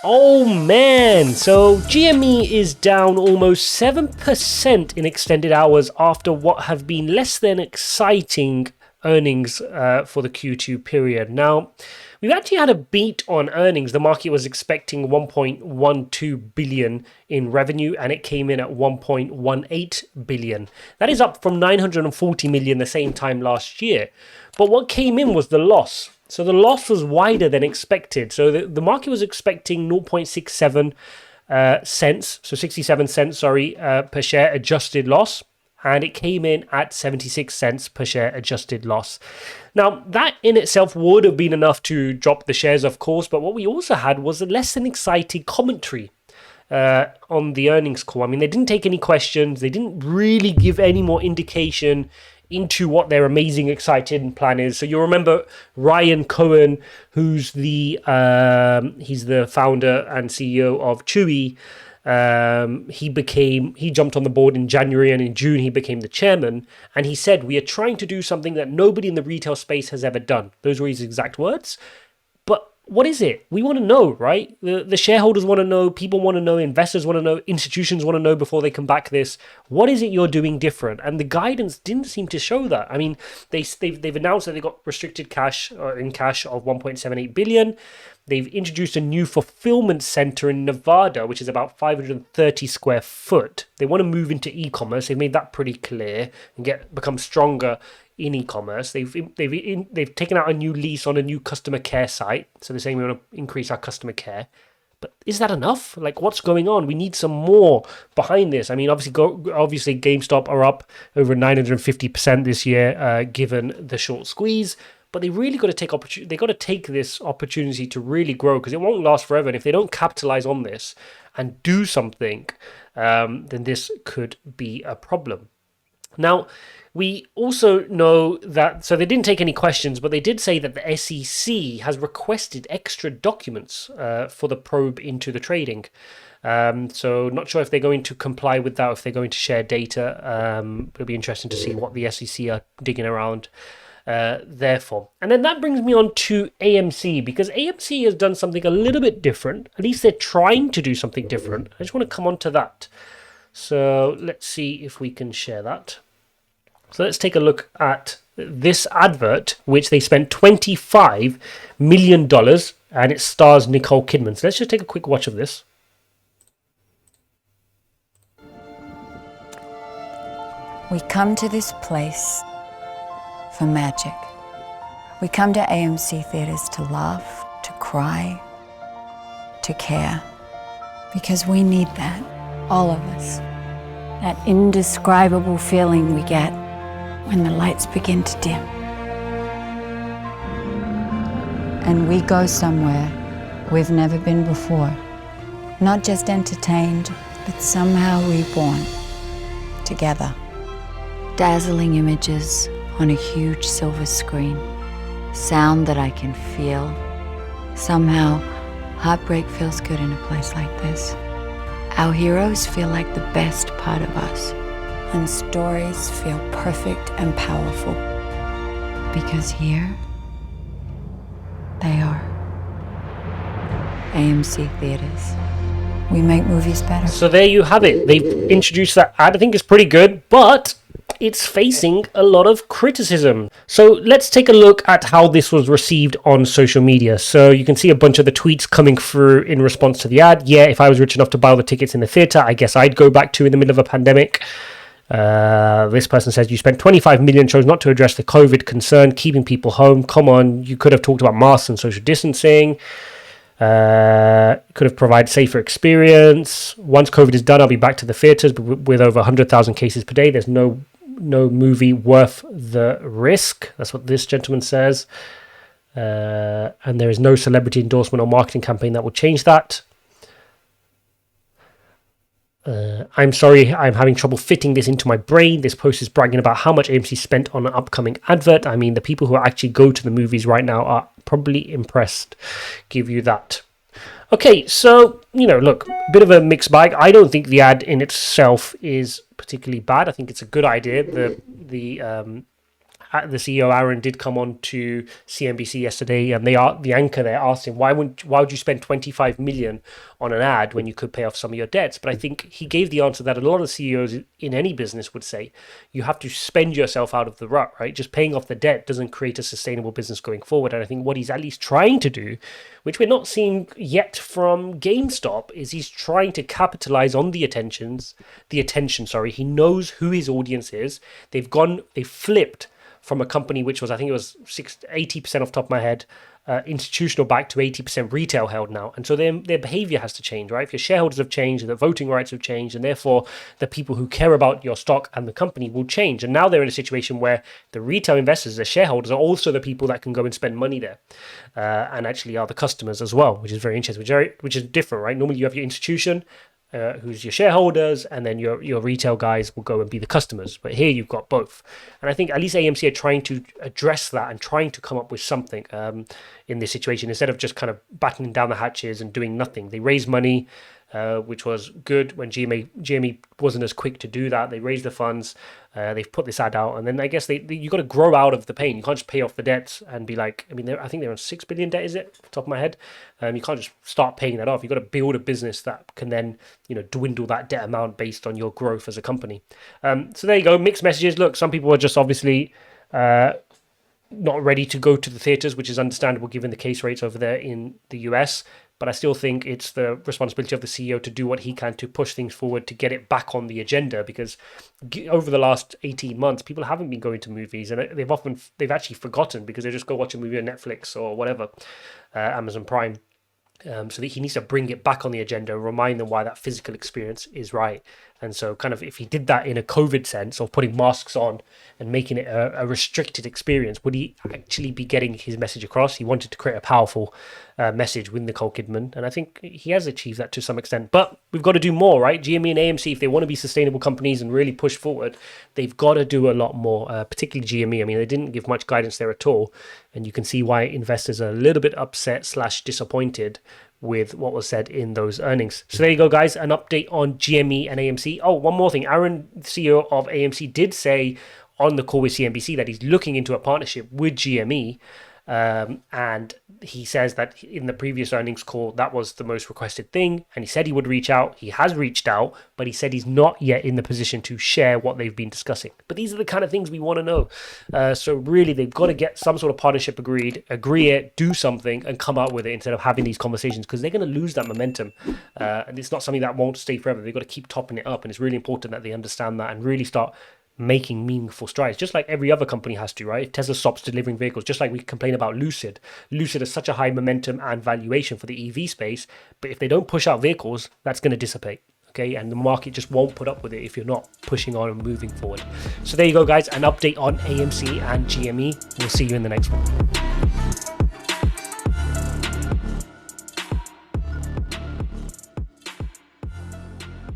Oh man, so GME is down almost 7% in extended hours after what have been less than exciting earnings for the Q2 period. Now, we've actually had a beat on earnings. The market was expecting 1.12 billion in revenue and it came in at 1.18 billion. That is up from 940 million the same time last year. But what came in was the loss. So the loss was wider than expected. So the market was expecting 0.67 cents, so 67 cents, per share adjusted loss. And it came in at 76 cents per share adjusted loss. Now, that in itself would have been enough to drop the shares, of course. But what we also had was a less than exciting commentary on the earnings call. I mean, they didn't take any questions. They didn't really give any more indication into what their amazing, exciting plan is. So you'll remember Ryan Cohen, who's he's the founder and CEO of Chewy. He jumped on the board in January, and in June he became the chairman. And he said, "We are trying to do something that nobody in the retail space has ever done." Those were his exact words. But what is it? We want to know, right? The shareholders want to know, people want to know, investors want to know, institutions want to know before they can back this. What is it you're doing different? And the guidance didn't seem to show that. I mean, they've announced that they got restricted cash in cash of 1.78 billion. They've introduced a new fulfillment center in Nevada, which is about 530 square foot. They want to move into e-commerce. They've made that pretty clear and become stronger in e-commerce. They've taken out a new lease on a new customer care site. So they're saying we want to increase our customer care. But is that enough? Like, what's going on? We need some more behind this. I mean, obviously GameStop are up over 950% this year, given the short squeeze. But they really got to take this opportunity to really grow, because it won't last forever. And if they don't capitalize on this and do something, then this could be a problem. Now, we also know that, so they didn't take any questions, but they did say that the SEC has requested extra documents for the probe into the trading. So not sure if they're going to comply with that, or if they're going to share data. It'll be interesting to see what the SEC are digging around therefore. And then that brings me on to AMC, because AMC has done something a little bit different. At least they're trying to do something different. I just want to come on to that. So let's see if we can share that. So let's take a look at this advert, which they spent $25 million, and it stars Nicole Kidman. So let's just take a quick watch of this. We come to this place for magic. We come to AMC theaters to laugh, to cry, to care, because we need that, all of us. That indescribable feeling we get when the lights begin to dim. And we go somewhere we've never been before, not just entertained, but somehow reborn, together. Dazzling images on a huge silver screen, sound that I can feel. Somehow, heartbreak feels good in a place like this. Our heroes feel like the best part of us, and stories feel perfect and powerful. Because here, they are. AMC Theaters. We make movies better. So there you have it. They've introduced that ad. I think it's pretty good, but it's facing a lot of criticism. So let's take a look at how this was received on social media. So you can see a bunch of the tweets coming through in response to the ad. Yeah, if I was rich enough to buy all the tickets in the theater, I guess I'd go back to in the middle of a pandemic. This person says, you spent 25 million, chose not to address the COVID concern, keeping people home. Come on, you could have talked about masks and social distancing. Could have provided safer experience. Once COVID is done, I'll be back to the theaters, but with over 100,000 cases per day, there's no movie worth the risk. That's what this gentleman says. And there is no celebrity endorsement or marketing campaign that will change that. I'm sorry, I'm having trouble fitting this into my brain. This post is bragging about how much AMC spent on an upcoming advert. I mean, the people who actually go to the movies right now are probably impressed. Give you that. Okay, so, look, a bit of a mixed bag. I don't think the ad in itself is particularly bad. I think it's a good idea. The the CEO Aaron did come on to CNBC yesterday, and the anchor there asked him why would you spend 25 million on an ad when you could pay off some of your debts. But I think he gave the answer that a lot of CEOs in any business would say: you have to spend yourself out of the rut, right? Just paying off the debt doesn't create a sustainable business going forward. And I think what he's at least trying to do, which we're not seeing yet from GameStop, is he's trying to capitalize on the attention. He knows who his audience is. They've flipped from a company which was, I think it was 80% off the top of my head, institutional back to 80% retail held now. And so their behavior has to change, right? If your shareholders have changed, the voting rights have changed, and therefore the people who care about your stock and the company will change. And now they're in a situation where the retail investors, the shareholders, are also the people that can go and spend money there, and actually are the customers as well, which is very interesting, which is different, right? Normally you have your institution, who's your shareholders, and then your retail guys will go and be the customers. But here you've got both. And I think at least AMC are trying to address that and trying to come up with something in this situation, instead of just kind of battening down the hatches and doing nothing. They raised money, which was good when GME wasn't as quick to do that. They raised the funds, they've put this ad out, and then I guess you got to grow out of the pain. You can't just pay off the debts and be like, I mean, I think they're on 6 billion debt, is it, off the top of my head? You can't just start paying that off. You've got to build a business that can then, dwindle that debt amount based on your growth as a company. So there you go, mixed messages. Look, some people are just obviously not ready to go to the theaters, which is understandable given the case rates over there in the US. But I still think it's the responsibility of the CEO to do what he can to push things forward, to get it back on the agenda, because over the last 18 months, people haven't been going to movies, and they've actually forgotten, because they just go watch a movie on Netflix or whatever, Amazon Prime. So that he needs to bring it back on the agenda, remind them why that physical experience is right. And so kind of if he did that in a COVID sense of putting masks on and making it a restricted experience, would he actually be getting his message across? He wanted to create a powerful message with Nicole Kidman, and I think he has achieved that to some extent. But we've got to do more, right? GME and AMC, if they want to be sustainable companies and really push forward, they've got to do a lot more, particularly GME. I mean, they didn't give much guidance there at all, and you can see why investors are a little bit upset / disappointed with what was said in those earnings. So there you go, guys, an update on GME and AMC. Oh, one more thing. Aaron, CEO of AMC, did say on the call with CNBC that he's looking into a partnership with GME. And he says that in the previous earnings call, that was the most requested thing. And he said he would reach out. He has reached out, but he said he's not yet in the position to share what they've been discussing. But these are the kind of things we want to know. So really, they've got to get some sort of partnership agreed, agree it, do something, and come out with it instead of having these conversations, because they're going to lose that momentum. And it's not something that won't stay forever. They've got to keep topping it up. And it's really important that they understand that and really start making meaningful strides, just like every other company has to, right? If Tesla stops delivering vehicles, just like we complain about Lucid has such a high momentum and valuation for the EV space, but if they don't push out vehicles, that's going to dissipate, okay? And the market just won't put up with it if you're not pushing on and moving forward. So there you go, guys, an update on AMC and GME. We'll see you in the next one.